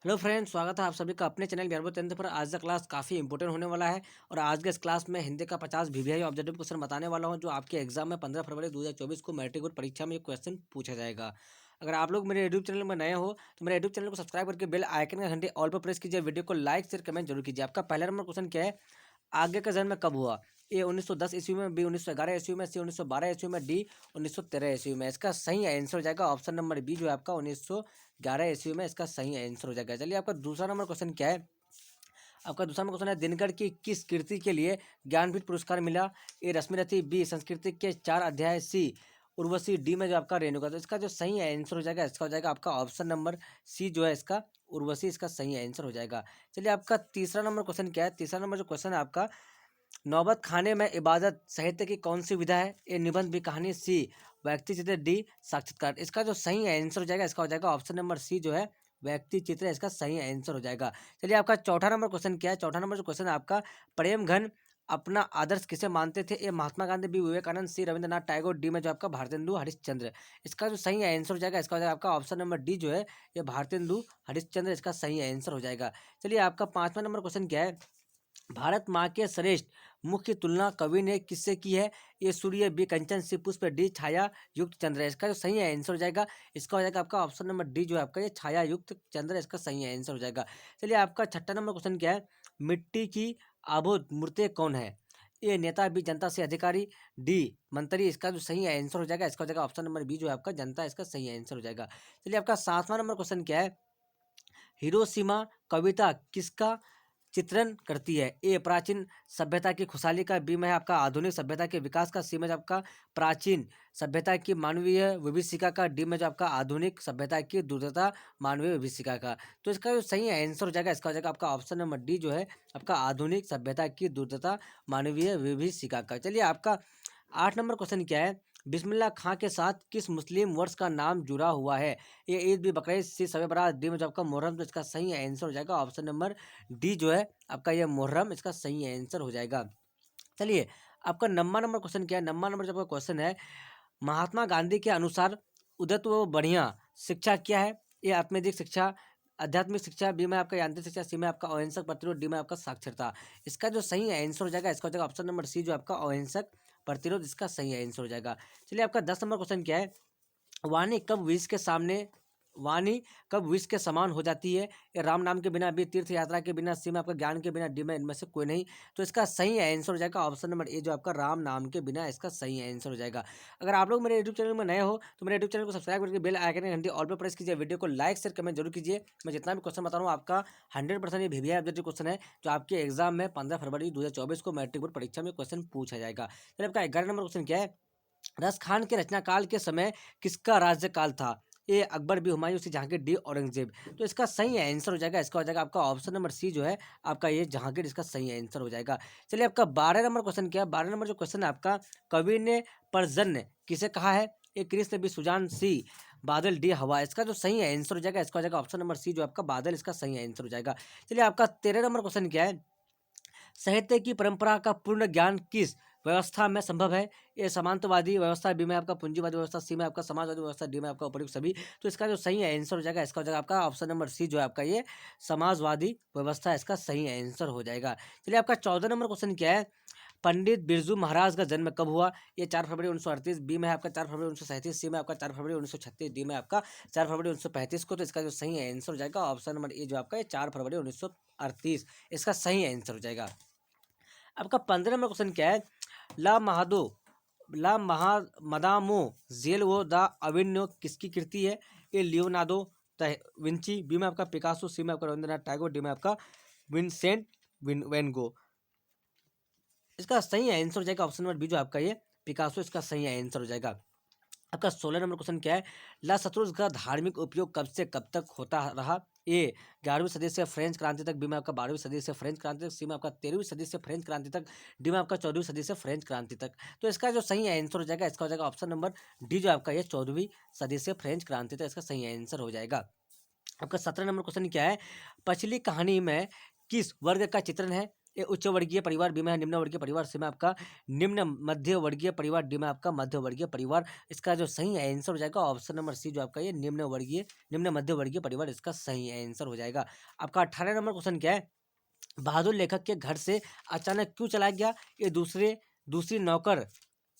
Hello friends, स्वागत है आप सभी का अपने चैनल बिहार बोर्ड तंत्र पर। आज का क्लास काफ़ी इंपॉर्टेंट होने वाला है और आज के इस क्लास में हिंदी का 50 वीवीआई ऑब्जेक्टिव क्वेश्चन बताने वाला हूं, जो आपके एग्जाम में 15 फरवरी 2024 को मैट्रिक बोर्ड परीक्षा में ये क्वेश्चन पूछा जाएगा। अगर आप लोग मेरे यूट्यूब चैनल में नए हो तो मेरे यूट्यूब चैनल को सब्सक्राइब करके बेल आइकन का घंटे ऑल पर प्रेस कीजिए। वीडियो को लाइक शेयर कमेंट जरूर कीजिए। आपका पहला नंबर क्वेश्चन क्या है? आगे का जन्म कब हुआ? ए 1910 ईस्वी में, बी 1911 ईस्वी में, सी 1912 ईस्वी में, डी 1913 ईस्वी में। इसका सही आंसर हो जाएगा ऑप्शन नंबर बी, जो है आपका 1911 ईस्वी में इसका सही आंसर हो जाएगा। चलिए, आपका दूसरा नंबर क्वेश्चन क्या है? आपका दूसरा नंबर क्वेश्चन है, दिनकर की किस कृति के लिए ज्ञानपीठ पुरस्कार मिला? ए रश्मिरथी, बी संस्कृति के 4 अध्याय, सी उर्वशी, डी में जो आपका रेणुका। तो इसका जो सही आंसर हो जाएगा इसका हो जाएगा आपका ऑप्शन नंबर सी, जो है इसका उर्वशी इसका सही आंसर हो जाएगा। चलिए, आपका तीसरा नंबर क्वेश्चन क्या है? तीसरा नंबर जो क्वेश्चन है आपका, नौबत खाने में इबादत साहित्य की कौन सी विधा है? ए निबंध, बी कहानी, सी व्यक्ति चित्र, डी साक्षात्कार। इसका जो सही आंसर हो जाएगा इसका हो जाएगा ऑप्शन नंबर सी, जो है व्यक्ति चित्र, इसका सही आंसर हो जाएगा। चलिए, आपका चौथा नंबर क्वेश्चन क्या है? चौथा नंबर जो क्वेश्चन है आपका, प्रेम घन अपना आदर्श किसे मानते थे? ए महात्मा गांधी, बी विवेकानंद, सी रविंद्रनाथ टैगोर, डी में जो आपका भारतेंदु हरिश्चंद्र। इसका जो सही आंसर हो जाएगा इसका हो जाएगा आपका ऑप्शन नंबर डी, जो है ये भारतेंदु हरिश्चंद्र, इसका सही आंसर हो जाएगा। चलिए, आपका पांचवा नंबर क्वेश्चन क्या है? भारत माँ के श्रेष्ठ मुख्य तुलना कवि ने किससे की है? ए सूर्य, बी कंचन, सी पुष्प, डी छाया युक्त चंद्र। इसका जो सही आंसर हो जाएगा इसका हो जाएगा आपका ऑप्शन नंबर डी, जो है आपका ये छाया युक्त चंद्र, इसका सही आंसर हो जाएगा। चलिए, आपका छठा नंबर क्वेश्चन क्या है? मिट्टी की आबोध मूर्ति कौन है? ए नेता, बी जनता से अधिकारी, डी मंत्री। इसका जो सही आंसर हो जाएगा इसका हो जाएगा ऑप्शन नंबर बी, जो है आपका जनता, इसका सही आंसर हो जाएगा। चलिए, आपका सातवां नंबर क्वेश्चन क्या है? हिरोशिमा कविता किसका चित्रण करती है? ए प्राचीन सभ्यता की खुशहाली का, बी में है आपका आधुनिक सभ्यता के विकास का, सी में जो आपका प्राचीन सभ्यता की मानवीय विभीषिका का, डी में जो आपका आधुनिक सभ्यता की दुर्दशा मानवीय विभीषिका का। तो इसका जो सही आंसर हो जाएगा इसका हो जाएगा आपका ऑप्शन नंबर डी, जो है आपका आधुनिक सभ्यता की दुर्दशा मानवीय विभीषिका का। चलिए, आपका 8 नंबर क्वेश्चन क्या है? बिस्मिल्लाह खां के साथ किस मुस्लिम वर्ष का नाम जुड़ा हुआ है? ए ईद, बी बकरीद, सी शब बारात, डी में जो आपका मुहर्रम। तो इसका सही आंसर हो जाएगा ऑप्शन नंबर डी, जो है आपका ये मुहर्रम, इसका सही आंसर हो जाएगा। चलिए, आपका नंबर नंबर क्वेश्चन क्या है? नंबर नंबर जो आपका क्वेश्चन है, महात्मा गांधी के अनुसार उदत्त व बढ़िया शिक्षा क्या है? ये आत्मैतिक शिक्षा, आध्यात्मिक शिक्षा, बी में आपका यांत्रिक शिक्षा, सी में आपका अहिंसक प्रतिरोध, डी में आपका साक्षरता। इसका जो सही आंसर हो जाएगा इसका हो जाएगा ऑप्शन नंबर सी, जो आपका अहिंसक प्रतिरोध, इसका सही आंसर हो जाएगा। चलिए, आपका 10 नंबर क्वेश्चन क्या है? वाणी कब विष के सामने वाणी कब विष के समान हो जाती है? ये राम नाम के बिना, बी तीर्थ यात्रा के बिना, सी में आपका ज्ञान के बिना, डी में इनमें से कोई नहीं। तो इसका सही आंसर हो जाएगा ऑप्शन नंबर ए, जो आपका राम नाम के बिना, इसका सही आंसर हो जाएगा। अगर आप लोग मेरे यूट्यूब चैनल में नए हो तो मेरे यूट्यूब चैनल को सब्सक्राइब करके बेल आइकन घंटी ऑल पर प्रेस कीजिए। वीडियो को लाइक शेयर कमेंट जरूर कीजिए। मैं जितना भी क्वेश्चन बता रहा हूँ आपका 100% ये वीवीआई ऑब्जेक्टिव क्वेश्चन है, जो आपके एग्जाम में 15 फरवरी 2024 को मैट्रिक बोर्ड परीक्षा में क्वेश्चन पूछा जाएगा। चलिए, आपका 11 नंबर क्वेश्चन क्या है? रसखान के रचनाकाल के समय किसका राज्यकाल था? ए अकबर, बी हुमायूं, सी जहांगीर, डी औरंगजेब। तो इसका सही आंसर हो जाएगा इसका हो जाएगा आपका ऑप्शन नंबर सी, जो है आपका ये जहांगीर, इसका सही आंसर हो जाएगा। चलिए, आपका 12 नंबर क्वेश्चन क्या है? 12 नंबर जो क्वेश्चन है आपका, कवि ने पर्जन्य किसे कहा है? ए कृष्ण, बी सुजान, सी बादल, डी हवा। इसका जो सही आंसर हो जाएगा इसका हो जाएगा ऑप्शन नंबर सी, जो आपका बादल, इसका सही आंसर हो जाएगा। चलिए, आपका 13 नंबर क्वेश्चन क्या है? साहित्य की परंपरा का पूर्ण ज्ञान किस व्यवस्था में संभव है? ये समांतवादी व्यवस्था, बी में आपका पूंजीवादी व्यवस्था, सी में आपका समाजवादी व्यवस्था, डी में आपका उपयुक्त सभी। तो इसका जो सही आंसर हो जाएगा इसका हो जाएगा आपका ऑप्शन नंबर सी, जो है आपका ये समाजवादी व्यवस्था, इसका सही आंसर हो जाएगा। चलिए, आपका 14 नंबर क्वेश्चन क्या है? पंडित बिरजू महाराज का जन्म कब हुआ? ये 4 फरवरी 1938, बी में है आपका 4 फरवरी 1937, सी में आपका 4 फरवरी 1936, डी में आपका 4 फरवरी 1935 को। तो इसका जो सही आंसर हो जाएगा ऑप्शन नंबर ए, जो आपका ये 4 फरवरी 1938, इसका सही आंसर हो जाएगा। आपका 15 नंबर क्वेश्चन क्या है? ला महादो ला महा मदामो जेल वो द अविन्यो किसकी कृति है? ए लियोनार्डो विंची, बी में आपका पिकासो, सी में आपका रविंद्रनाथ टैगोर, डी में आपका विंसेंट वैन गो। इसका सही आंसर हो जाएगा ऑप्शन नंबर बी, जो आपका ये पिकासो, इसका सही आंसर हो जाएगा। आपका 16 नंबर क्वेश्चन क्या है? ला शत्रुंज का धार्मिक उपयोग कब से कब तक होता रहा? ए 11वीं सदी से फ्रेंच क्रांति तक, बी में आपका 12वीं सदी से फ्रेंच क्रांति तक, सी में आपका 13वीं सदी से फ्रेंच क्रांति तक, डी में आपका 14वीं सदी से फ्रेंच क्रांति तक। तो इसका जो सही आंसर हो जाएगा इसका हो जाएगा ऑप्शन नंबर डी, जो आपका ये 14वीं सदी से फ्रेंच क्रांति तक, इसका सही आंसर हो जाएगा। आपका 17 नंबर क्वेश्चन क्या है? पछली कहानी में किस वर्ग का चित्रण है? ए उच्च वर्गीय परिवार, बी में है निम्न वर्गीय परिवार, सी में आपका निम्न मध्य वर्गीय परिवार, डी में आपका मध्य वर्गीय परिवार। इसका जो सही आंसर हो जाएगा ऑप्शन नंबर सी, जो आपका ये निम्न मध्य वर्गीय परिवार, इसका सही आंसर हो जाएगा। आपका 18 नंबर क्वेश्चन क्या है, बहादुर लेखक के घर से अचानक क्यों चला गया? ये दूसरी नौकर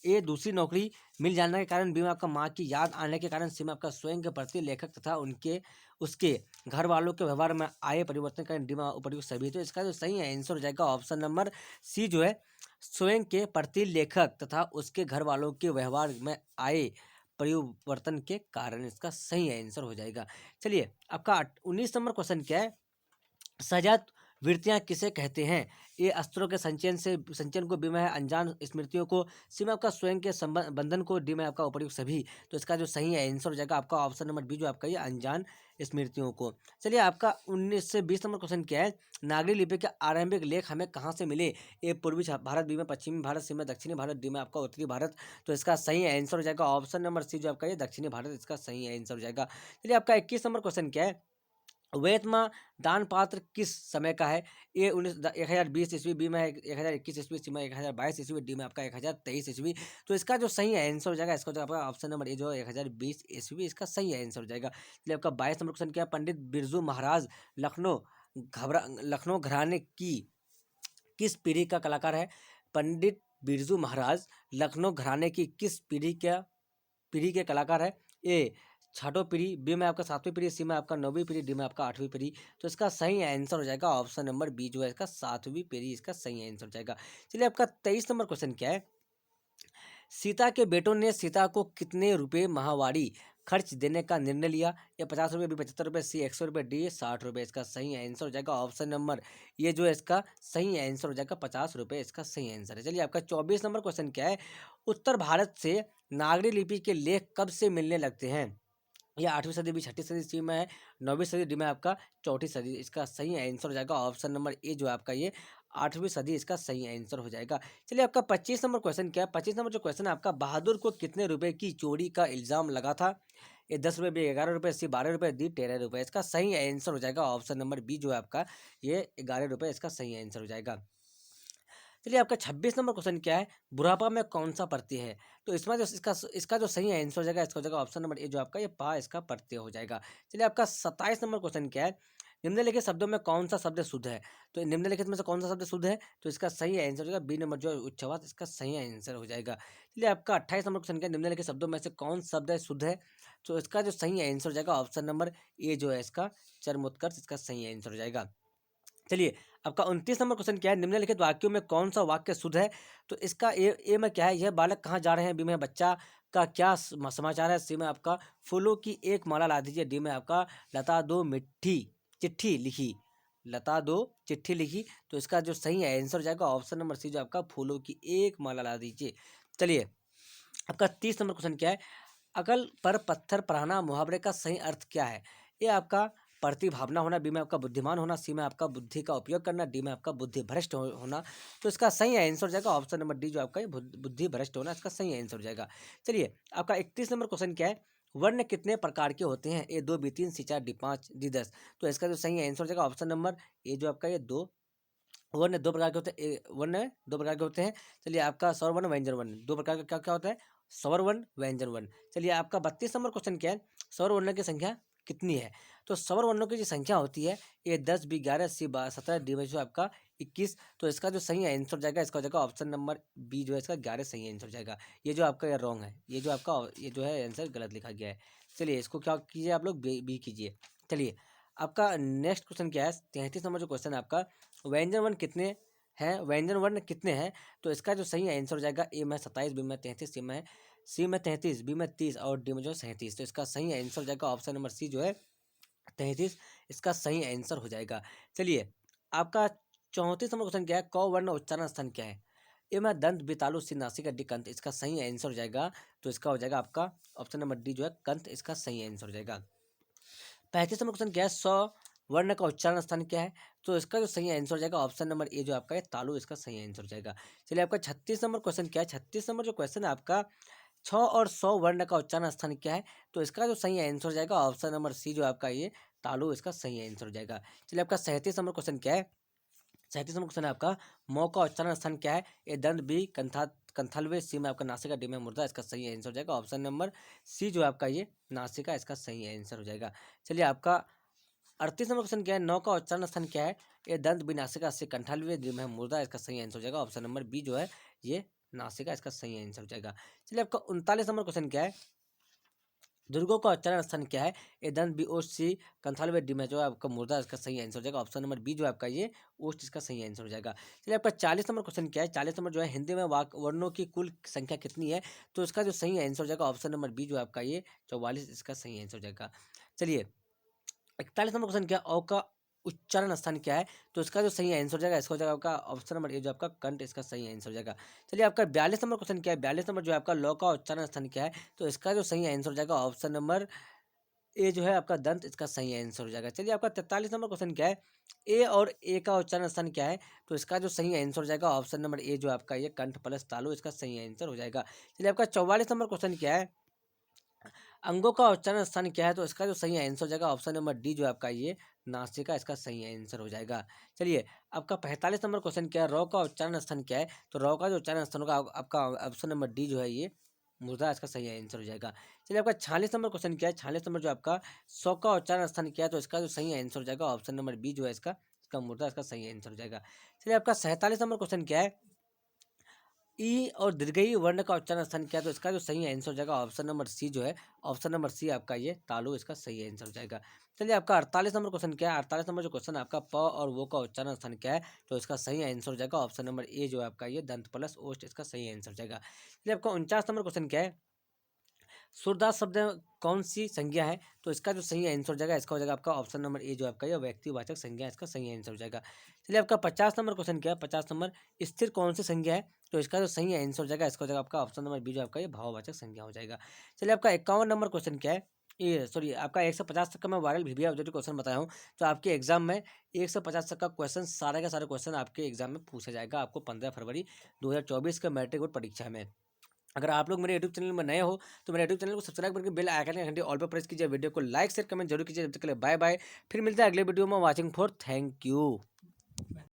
ये दूसरी नौकरी मिल जाने के कारण, बी में आपका माँ की याद आने के कारण, सी में आपका स्वयं के प्रति लेखक तथा उसके घर वालों के व्यवहार में आए परिवर्तन के कारण, डी में उपर्युक्त सभी। तो इसका जो सही आंसर हो जाएगा ऑप्शन नंबर सी, जो है स्वयं के प्रति लेखक तथा उसके घर वालों के व्यवहार में आए परिवर्तन के कारण, इसका सही आंसर हो जाएगा। चलिए आपका 19 नंबर क्वेश्चन क्या है, सजात वृत्तियां किसे कहते हैं? ये अस्त्रों के संचयन को, बी में है अनजान स्मृतियों को, सी में आपका स्वयं के बंधन को, डी में आपका उपर्युक्त सभी। तो इसका जो सही आंसर हो जाएगा आपका ऑप्शन नंबर बी, जो आपका ये अनजान स्मृतियों को। चलिए आपका 19 से 20 नंबर क्वेश्चन क्या है, नागरी लिपि के आरंभिक लेख हमें कहाँ से मिले? ए पूर्वी भारत, बी में पश्चिमी भारत, सी में दक्षिणी भारत, डी में आपका उत्तरी भारत। तो इसका सही आंसर हो जाएगा ऑप्शन नंबर सी, जो आपका ये दक्षिणी भारत, इसका सही आंसर हो जाएगा। चलिए आपका 21 नंबर क्वेश्चन क्या है, वेतमा दान पात्र किस समय का है? ए 1020 ईस्वी, बी में 1021 ईस्वी, सी में 1022 ईस्वी, डी में आपका 1023 ईस्वी। तो इसका जो सही आंसर हो जाएगा, इसका हो जाएगा आपका ऑप्शन नंबर ए, जो 1020 ईस्वी, इसका सही आंसर हो जाएगा। चलिए आपका 22 नंबर क्वेश्चन क्या है, पंडित बिरजू महाराज लखनऊ घराने की किस पीढ़ी का कलाकार है? पंडित बिरजू महाराज लखनऊ घराने की किस पीढ़ी के कलाकार है? ए छठों पीढ़ी, बी में आपका 7वीं पीढ़ी, सी में आपका 9वीं पीढ़ी, डी में आपका 8वीं पीढ़ी। तो इसका सही आंसर हो जाएगा ऑप्शन नंबर बी, जो है इसका 7वीं पीढ़ी, इसका सही आंसर हो जाएगा। चलिए आपका 23 नंबर क्वेश्चन क्या है, सीता के बेटों ने सीता को कितने रुपए माहवारी खर्च देने का निर्णय लिया? ये 50 रुपये, बी 75 रुपये, सी 100 रुपये, डी 60 रुपये। इसका सही आंसर हो जाएगा ऑप्शन नंबर ये, जो है इसका सही आंसर हो जाएगा 50 रुपये, इसका सही आंसर है। चलिए आपका 24 नंबर क्वेश्चन क्या है, उत्तर भारत से नागरी लिपि के लेख कब से मिलने लगते हैं? ये 8वीं सदी, बी 6ठी सदी, सी में है 9वीं सदी, डी में आपका 4ठी सदी। इसका सही आंसर हो जाएगा ऑप्शन नंबर ए, जो आपका ये 8वीं सदी, इसका सही आंसर हो जाएगा। चलिए आपका 25 नंबर क्वेश्चन क्या है, 25 नंबर जो क्वेश्चन है आपका, बहादुर को कितने रुपए की चोरी का इल्जाम लगा था? ये 10 रुपये, बी 11 रुपये, सी 12 रुपये, डी 13 रुपये। इसका सही आंसर हो जाएगा ऑप्शन नंबर बी, जो है आपका ये 11 रुपये, इसका सही आंसर हो जाएगा। चलिए आपका 26 नंबर क्वेश्चन क्या है, बुढ़ापा में कौन सा प्रत्यय है? तो इसमें जो इसका जो सही आंसर हो जाएगा, इसका हो जाएगा ऑप्शन नंबर ए, जो आपका ये पा, इसका प्रत्यय हो जाएगा। चलिए आपका 27 नंबर क्वेश्चन क्या है, निम्नलिखित शब्दों में कौन सा शब्द शुद्ध है? तो निम्नलिखित में से कौन सा शब्द शुद्ध है? तो इसका सही आंसर हो जाएगा बी नंबर, जो है उच्छ्वास, इसका सही आंसर हो जाएगा। चलिए आपका 28 नंबर क्वेश्चन क्या है, निम्नलिखित शब्दों में से कौन सा शब्द है शुद्ध है? तो इसका जो सही आंसर हो जाएगा ऑप्शन नंबर ए, जो है इसका चरमोत्कर्ष, इसका सही आंसर हो जाएगा। चलिए आपका 29 नंबर क्वेश्चन क्या है, निम्नलिखित वाक्यों में कौन सा वाक्य शुद्ध है? तो इसका ए में क्या है, यह बालक कहाँ जा रहे हैं, बी में बच्चा का क्या समाचार है, सी में आपका फूलों की एक माला ला दीजिए, डी में आपका लता दो चिट्ठी लिखी। तो इसका जो सही आंसर हो जाएगा ऑप्शन नंबर सी, जो आपका फूलों की एक माला ला दीजिए। चलिए आपका 30 नंबर क्वेश्चन क्या है, अकल पर पत्थर पढ़ाना मुहावरे का सही अर्थ क्या है? ये आपका प्रतिभावना होना, बी में आपका बुद्धिमान होना, सी में आपका बुद्धि का उपयोग करना, डी में आपका बुद्धि भ्रष्ट होना। तो इसका सही आंसर हो जाएगा ऑप्शन नंबर डी, जो आपका ये बुद्धि भ्रष्ट होना, इसका सही आंसर हो जाएगा। चलिए आपका 31 नंबर क्वेश्चन क्या है, वर्ण कितने प्रकार के होते हैं? ए 2, बी 3, सी 4, डी 5, डी 10। तो इसका जो सही आंसर हो जाएगा ऑप्शन नंबर ए, जो आपका ये 2 वर्ण 2 प्रकार के होते हैं। वर्ण 2 प्रकार के होते हैं। चलिए आपका स्वर वर्ण, व्यंजन वर्ण, 2 प्रकार का क्या क्या होता है, स्वर वर्ण, व्यंजन वर्ण। चलिए आपका 32 नंबर क्वेश्चन क्या है, स्वर वर्ण की संख्या कितनी है? तो स्वर वर्णों की जो संख्या होती है, ये 10, बी 11, सी 17, डी में जो आपका 21। तो इसका जो सही आंसर हो जाएगा, इसका हो जाएगा ऑप्शन नंबर बी, जो है इसका 11 सही आंसर हो जाएगा। ये जो आपका रॉन्ग है, ये जो आपका ये जो है आंसर गलत लिखा गया है। चलिए इसको क्या कीजिए, आप लोग बी कीजिए। चलिए आपका नेक्स्ट क्वेश्चन क्या है, 33 नंबर जो क्वेश्चन है आपका, व्यंजन वर्ण कितने व्यंजन वर्ण कितने हैं? तो इसका जो सही आंसर हो जाएगा, ए में 27, बी में 33, सी में 33, बी में 30 और डी में जो 37। तो इसका सही आंसर हो जाएगा ऑप्शन नंबर सी, जो है 33, इसका सही आंसर हो जाएगा। चलिए आपका 34 नंबर क्वेश्चन क्या है, क वर्ण उच्चारण स्थान क्या है? ए में दंत, बी तालु, सी नासिका, डी कंठ। इसका सही आंसर हो जाएगा, तो इसका हो जाएगा आपका ऑप्शन नंबर डी, जो है कंठ, इसका सही आंसर हो जाएगा। 35 नंबर क्वेश्चन क्या है, वर्ण का उच्चारण स्थान क्या है? तो इसका जो सही आंसर हो जाएगा ऑप्शन नंबर ए, जो आपका है तालु, इसका सही आंसर हो जाएगा। चलिए आपका 36 नंबर क्वेश्चन क्या है, 36 नंबर जो क्वेश्चन है आपका, 6 और 100 वर्ण का उच्चारण स्थान क्या है? तो इसका जो सही आंसर हो जाएगा ऑप्शन नंबर सी, जो आपका ये तालु, इसका सही आंसर हो जाएगा। चलिए आपका 37 नंबर क्वेश्चन क्या है, 37 नंबर क्वेश्चन है आपका, मौ का उच्चारण स्थान क्या है? ए दंत, बी कंथलवे, सी में आपका नासिका, डी में मुर्दा। इसका सही आंसर हो जाएगा ऑप्शन नंबर सी जो है आपका ये नासिका, इसका सही आंसर हो जाएगा। चलिए आपका 38 नंबर क्वेश्चन क्या है? नौ का उच्चारण स्थान क्या है? ए दंत, बी नासिका, सी कंठालवे, डी में मुर्दा। इसका सही आंसर हो जाएगा ऑप्शन नंबर बी जो है ये नासिका, इसका सही आंसर हो जाएगा। चलिए आपका 39 नंबर क्वेश्चन क्या है? दुर्गों का उच्चारण स्थान क्या है? ए दंत, बी ओष्ठ, सी कंथालवे, डी में जो है आपका मुर्दा। इसका सही आंसर हो जाएगा ऑप्शन नंबर बी जो है आपका ये ओष्ठ, इसका सही आंसर हो जाएगा। चलिए आपका 40 नंबर क्वेश्चन क्या है? 40 नंबर जो है, हिंदी में वर्णों की कुल संख्या कितनी है? तो इसका जो सही आंसर हो जाएगा ऑप्शन नंबर बी जो है आपका ये 44, इसका सही आंसर हो जाएगा। चलिए 41 नंबर क्वेश्चन क्या है? औ का उच्चारण स्थान क्या है? तो इसका जो सही आंसर हो जाएगा, इसका हो जाएगा आपका ऑप्शन नंबर ए जो आपका कंठ, इसका सही आंसर हो जाएगा। चलिए आपका 42 नंबर क्वेश्चन क्या है? 42 नंबर जो है आपका लौ का उच्चारण स्थान क्या है? तो इसका जो सही आंसर हो जाएगा ऑप्शन नंबर ए जो है आपका दंत, इसका सही आंसर हो जाएगा। चलिए आपका 43 नंबर क्वेश्चन क्या है? ए और ए का उच्चारण स्थान क्या है? तो इसका जो सही आंसर हो जाएगा ऑप्शन नंबर ए जो आपका ये कंठ प्लस तालु, इसका सही आंसर हो जाएगा। चलिए आपका 44 नंबर क्वेश्चन क्या है? अंगों का उच्चारण स्थान क्या है? तो इसका जो सही आंसर हो जाएगा ऑप्शन नंबर डी जो है आपका ये नासिका, इसका सही आंसर हो जाएगा। चलिए आपका 45 नंबर क्वेश्चन क्या है? रौ का उच्चारण स्थान क्या है? तो रौ का जो उच्चारण स्थान होगा आपका ऑप्शन नंबर डी जो है ये मुर्दा, इसका सही आंसर हो जाएगा। चलिए आपका 46 नंबर क्वेश्चन क्या है? 46 नंबर जो आपका सौ का उच्चारण स्थान क्या है? तो इसका जो सही आंसर हो जाएगा ऑप्शन नंबर बी जो है इसका मुर्दा, इसका सही आंसर हो जाएगा। चलिए आपका 47 नंबर क्वेश्चन क्या है? ई और दीर्घई वर्ण का उच्चारण स्थान क्या है? तो इसका जो सही आंसर हो जाएगा ऑप्शन नंबर सी जो है ऑप्शन नंबर सी आपका ये तालु, इसका सही आंसर हो जाएगा। चलिए आपका 48 नंबर क्वेश्चन क्या है? 48 नंबर जो क्वेश्चन है आपका, प और वो का उच्चारण स्थान क्या है? तो इसका सही आंसर हो जाएगा ऑप्शन नंबर ए जो है आपका ये दंत प्लस ओष्ठ, इसका सही आंसर हो जाएगा। चलिए आपका 49 नंबर क्वेश्चन क्या है? सूरदास शब्द कौन सी संज्ञा है? तो इसका जो सही आंसर हो जाएगा, इसका हो जाएगा आपका ऑप्शन नंबर ए जो आपका ये व्यक्तिवाचक संज्ञा है, इसका सही आंसर हो जाएगा। चलिए आपका 50 नंबर क्वेश्चन क्या है? 50 नंबर, स्थिर कौन सी संज्ञा है? तो इसका जो सही आंसर हो जाएगा, इसका हो जाएगा आपका ऑप्शन नंबर बी जो आपका ये भाववाचक संज्ञा हो जाएगा। चलिए आपका 51 नंबर क्वेश्चन क्या है? ये सॉरी आपका 150 तक का मैं वायरल वीडियो ऑब्जेक्टिव क्वेश्चन बताया हूँ। तो आपके एग्जाम में 150 तक का क्वेश्चन, सारे का सारे क्वेश्चन आपके एग्जाम में पूछा जाएगा आपको 15 फरवरी 2024 के मैट्रिक बोर्ड परीक्षा में। अगर आप लोग मेरे यूट्यूब चैनल में नए हो तो मेरे यूट्यूब चैनल को सब्सक्राइब करके बेल आइकन का घंटी ऑल पर प्रेस कीजिए, वीडियो को लाइक शेयर कमेंट जरूर कीजिए। जब तक के लिए बाय बाय, फिर मिलते हैं अगले वीडियो में। Watching for thank you.